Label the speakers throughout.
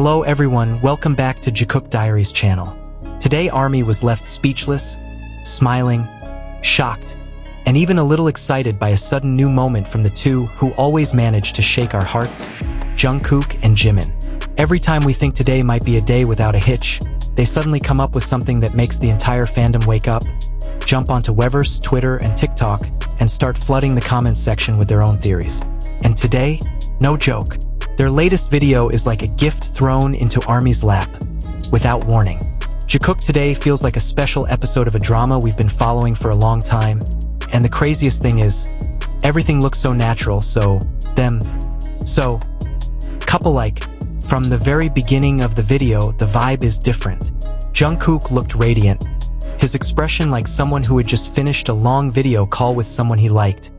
Speaker 1: Hello everyone, welcome back to Jikook Diaries Channel. Today Army was left speechless, smiling, shocked, and even a little excited by a sudden new moment from the two who always manage to shake our hearts, Jungkook and Jimin. Every time we think today might be a day without a hitch, they suddenly come up with something that makes the entire fandom wake up, jump onto Weverse, Twitter, and TikTok, and start flooding the comments section with their own theories. And today, no joke, their latest video is like a gift thrown into Army's lap, without warning. Jikook today feels like a special episode of a drama we've been following for a long time, and the craziest thing is, everything looks so natural, so couple-like. From the very beginning of the video, the vibe is different. Jungkook looked radiant, his expression like someone who had just finished a long video call with someone he liked,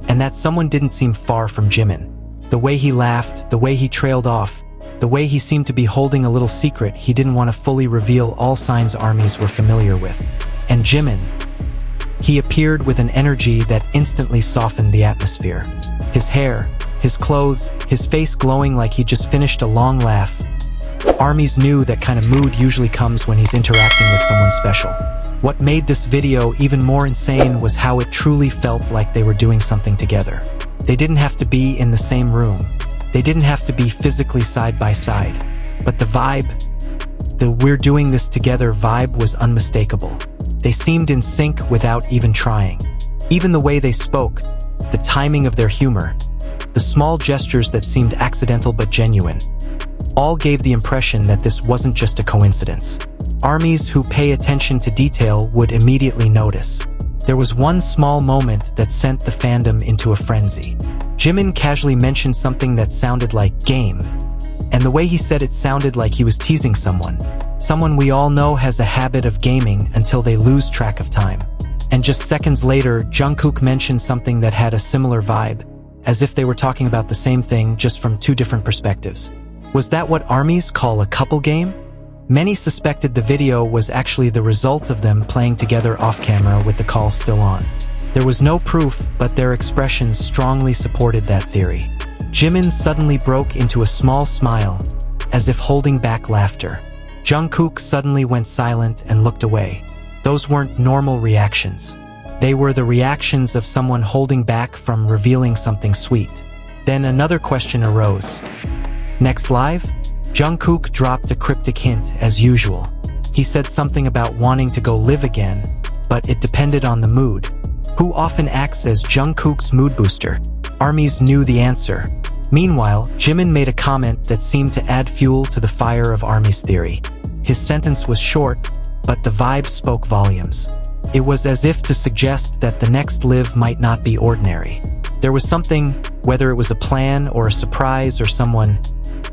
Speaker 1: and that someone didn't seem far from Jimin. The way he laughed, the way he trailed off, the way he seemed to be holding a little secret he didn't want to fully reveal, all signs armies were familiar with. And Jimin, he appeared with an energy that instantly softened the atmosphere. His hair, his clothes, his face glowing like he just finished a long laugh. Armies knew that kind of mood usually comes when he's interacting with someone special. What made this video even more insane was how it truly felt like they were doing something together. They didn't have to be in the same room. They didn't have to be physically side by side. But the vibe, the "we're doing this together" vibe was unmistakable. They seemed in sync without even trying. Even the way they spoke, the timing of their humor, the small gestures that seemed accidental but genuine, all gave the impression that this wasn't just a coincidence. Armies who pay attention to detail would immediately notice. There was one small moment that sent the fandom into a frenzy. Jimin casually mentioned something that sounded like "game," and the way he said it sounded like he was teasing someone. Someone we all know has a habit of gaming until they lose track of time. And just seconds later, Jungkook mentioned something that had a similar vibe, as if they were talking about the same thing just from two different perspectives. Was that what armies call a couple game? Many suspected the video was actually the result of them playing together off-camera with the call still on. There was no proof, but their expressions strongly supported that theory. Jimin suddenly broke into a small smile, as if holding back laughter. Jungkook suddenly went silent and looked away. Those weren't normal reactions. They were the reactions of someone holding back from revealing something sweet. Then another question arose. Next live? Jungkook dropped a cryptic hint as usual. He said something about wanting to go live again, but it depended on the mood. Who often acts as Jungkook's mood booster? Armies knew the answer. Meanwhile, Jimin made a comment that seemed to add fuel to the fire of Army's theory. His sentence was short, but the vibe spoke volumes. It was as if to suggest that the next live might not be ordinary. There was something, whether it was a plan or a surprise or someone,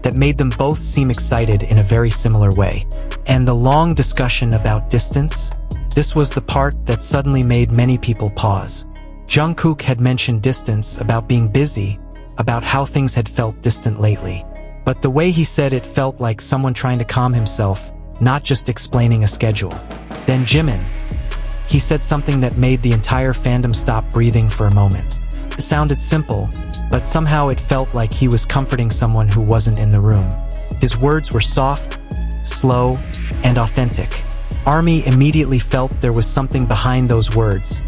Speaker 1: that made them both seem excited in a very similar way. And the long discussion about distance? This was the part that suddenly made many people pause. Jungkook had mentioned distance, about being busy, about how things had felt distant lately. But the way he said it felt like someone trying to calm himself, not just explaining a schedule. Then Jimin, he said something that made the entire fandom stop breathing for a moment. It sounded simple, but somehow it felt like he was comforting someone who wasn't in the room. His words were soft, slow, and authentic. Army immediately felt there was something behind those words,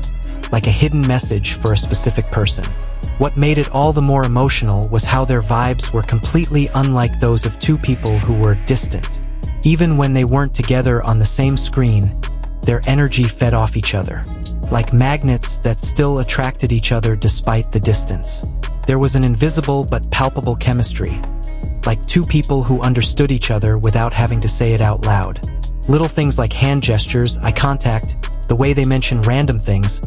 Speaker 1: like a hidden message for a specific person. What made it all the more emotional was how their vibes were completely unlike those of two people who were distant. Even when they weren't together on the same screen, their energy fed off each other, like magnets that still attracted each other despite the distance. There was an invisible but palpable chemistry, like two people who understood each other without having to say it out loud. Little things like hand gestures, eye contact, the way they mention random things,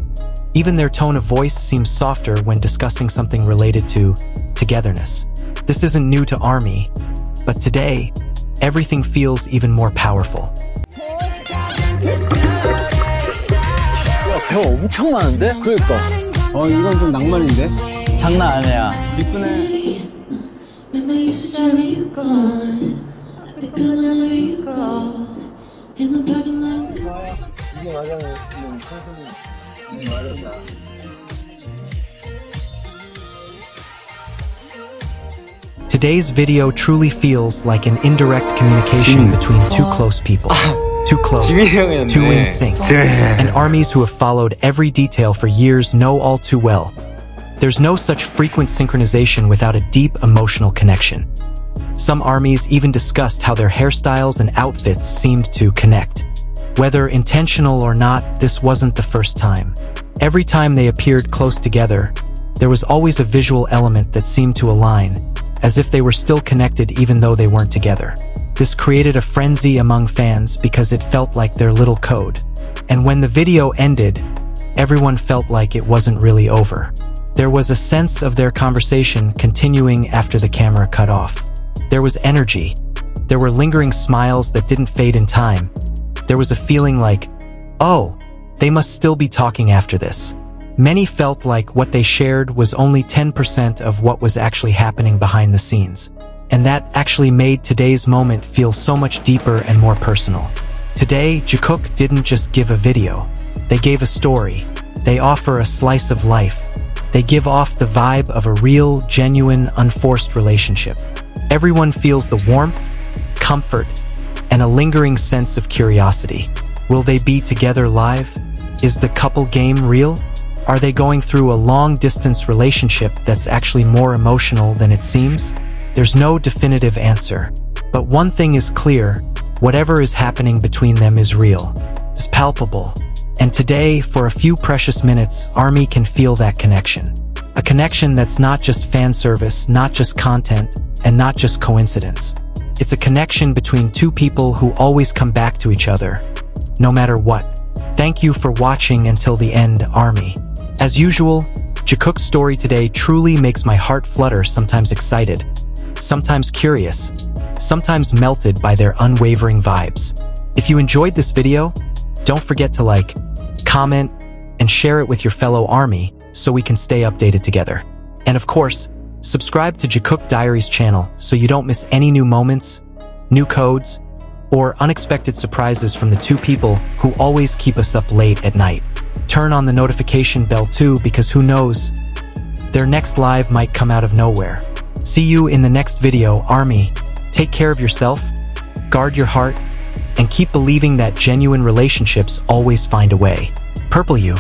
Speaker 1: even their tone of voice seems softer when discussing something related to togetherness. This isn't new to Army, but today, everything feels even more powerful.
Speaker 2: 배 엄청 많은데? 그러니까. 이건 좀 낭만인데? 장난 아니야. 이쁘네. 이게 마냥 말이야.
Speaker 1: Today's video truly feels like an indirect communication between two close people. Too close, too in sync, and armies who have followed every detail for years know all too well. There's no such frequent synchronization without a deep emotional connection. Some armies even discussed how their hairstyles and outfits seemed to connect. Whether intentional or not, this wasn't the first time. Every time they appeared close together, there was always a visual element that seemed to align, as if they were still connected even though they weren't together. This created a frenzy among fans because it felt like their little code. And when the video ended, everyone felt like it wasn't really over. There was a sense of their conversation continuing after the camera cut off. There was energy. There were lingering smiles that didn't fade in time. There was a feeling like, oh, they must still be talking after this. Many felt like what they shared was only 10% of what was actually happening behind the scenes. And that actually made today's moment feel so much deeper and more personal. Today, Jikook didn't just give a video. They gave a story. They offer a slice of life. They give off the vibe of a real, genuine, unforced relationship. Everyone feels the warmth, comfort, and a lingering sense of curiosity. Will they be together live? Is the couple game real? Are they going through a long-distance relationship that's actually more emotional than it seems? There's no definitive answer. But one thing is clear, whatever is happening between them is real. It's palpable. And today, for a few precious minutes, ARMY can feel that connection. A connection that's not just fan service, not just content, and not just coincidence. It's a connection between two people who always come back to each other, no matter what. Thank you for watching until the end, ARMY. As usual, Jikook's story today truly makes my heart flutter, sometimes excited, sometimes curious, sometimes melted by their unwavering vibes. If you enjoyed this video, don't forget to like, comment, and share it with your fellow ARMY so we can stay updated together. And of course, subscribe to Jikook Diaries channel so you don't miss any new moments, new codes, or unexpected surprises from the two people who always keep us up late at night. Turn on the notification bell too, because who knows, their next live might come out of nowhere. See you in the next video, ARMY. Take care of yourself, guard your heart, and keep believing that genuine relationships always find a way. Purple you.